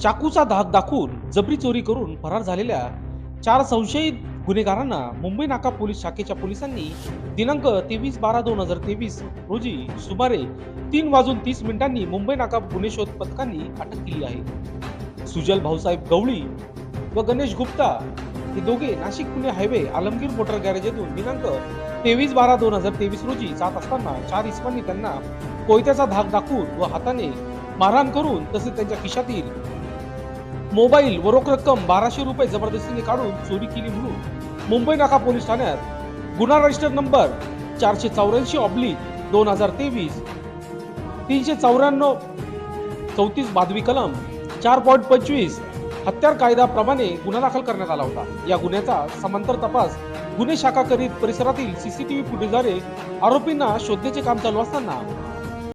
चाकूचा धाक दाखवून जबरी चोरी करून फरार झालेल्या 4 संशयित गुन्हेगारांना मुंबई नाका पोलीस शाखेच्या पोलिसांनी दिनांक 23/12/2023 रोजी सुमारे 3:30 मुंबई नाका गुन्हे शोध पथकांनी अटक केली आहे. सुजल भाऊसाहेब गवळी व गणेश गुप्ता हे दोघे Nashik Pune highway Alamgir motor garage येथून दिनांक 23/12/2023 रोजी जात असताना 4 इसमांनी त्यांना कोयत्याचा धाक दाखवून व हाताने मारहाण करून तसेच त्यांच्या खिशातील मोबाईल व रोख रक्कम 1200 रुपये जबरदस्तीने काढून चोरी केली म्हणून मुंबई नाका पोलीस ठाण्यात गुन्हा रजिस्टर नंबर 484/2023 394 34 भादवी कलम 4.25 हत्यार कायद्याप्रमाणे गुन्हा दाखल करण्यात आला होता. या गुन्ह्याचा समांतर तपास गुन्हे शाखा करीत परिसरातील सीसीटीव्ही फुटेजद्वारे आरोपींना शोधण्याचे काम चालू असताना